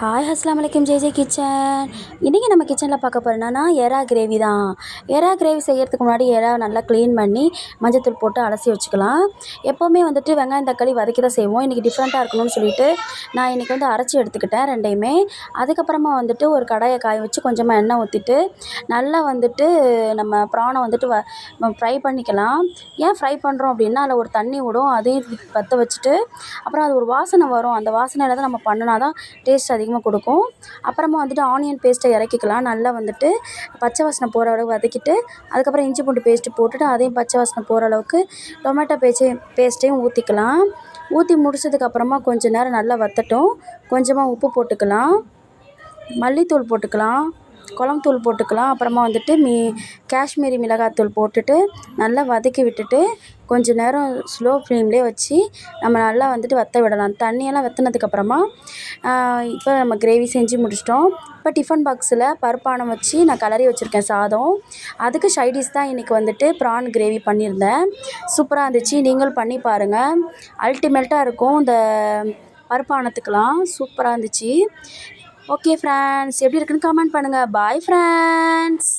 Hi அஸ்ஸலாமு அலைக்கும் J kitchen. இன்றைக்கி நம்ம கிச்சனில் பார்க்க போகிறோன்னா எறா கிரேவி தான். எறா கிரேவி செய்கிறதுக்கு முன்னாடி எறாவை நல்லா க்ளீன் பண்ணி மஞ்சத்தூள் போட்டு அலசி வச்சுக்கலாம். எப்போவுமே வந்துட்டு வெங்காயம் தக்காளி வதக்கி தான் செய்வோம். இன்றைக்கி டிஃப்ரெண்ட்டாக இருக்கணும்னு சொல்லிட்டு நான் இன்றைக்கி வந்து அரைச்சி எடுத்துக்கிட்டேன் ரெண்டையுமே. அதுக்கப்புறமா வந்துட்டு ஒரு கடாயை காய வச்சு கொஞ்சமாக எண்ணெய் ஊற்றிட்டு நல்லா வந்துட்டு நம்ம ப்ரானை வந்துட்டு ஃப்ரை பண்ணிக்கலாம். ஏன் ஃப்ரை பண்ணுறோம் அப்படின்னா அதில் ஒரு தண்ணி விடும், அதையும் பற்ற வச்சுட்டு அப்புறம் அது ஒரு வாசனை வரும். அந்த வாசனையில் தான் நம்ம பண்ணினா தான் டேஸ்ட் அதிகமாக கொடுக்கும். அப்புறமா வந்துட்டு ஆனியன் பேஸ்ட்டை இறக்கிக்கலாம். நல்லா வந்துட்டு பச்சை வாசனை போகிற அளவுக்கு வதக்கிட்டு அதுக்கப்புறம் இஞ்சி பூண்டு பேஸ்ட்டு போட்டுட்டு அதையும் பச்சை வாசனை போகிற அளவுக்கு டொமேட்டோ பேஸ்ட்டையும் ஊற்றிக்கலாம். ஊற்றி முடிச்சதுக்கப்புறமா கொஞ்சம் நேரம் நல்லா வற்றட்டும். கொஞ்சமாக உப்பு போட்டுக்கலாம், மல்லித்தூள் போட்டுக்கலாம், குழம்புத்தூள் போட்டுக்கலாம். அப்புறமா வந்துட்டு காஷ்மீரி மிளகாத்தூள் போட்டுட்டு நல்லா வதக்கி விட்டுட்டு கொஞ்சம் நேரம் ஸ்லோ ஃப்ளேம்லேயே வச்சு நம்ம நல்லா வந்துட்டு வற்ற விடலாம். தண்ணியெல்லாம் வற்றினதுக்கப்புறமா இப்போ நம்ம கிரேவி செஞ்சு முடிச்சிட்டோம். இப்போ டிஃபன் பாக்ஸில் பருப்பானம் வச்சு நான் கிளறி வச்சுருக்கேன் சாதம். அதுக்கு சைடிஷ் தான் இன்றைக்கி வந்துட்டு ப்ரான் கிரேவி பண்ணியிருந்தேன். சூப்பராக இருந்துச்சு. நீங்களும் பண்ணி பாருங்கள். அல்டிமேட்டாக இருக்கும். இந்த பருப்பானத்துக்கெலாம் சூப்பராக இருந்துச்சு. ஓகே ஃப்ரெண்ட்ஸ், எப்படி இருக்குன்னு கமெண்ட் பண்ணுங்கள். Bye friends.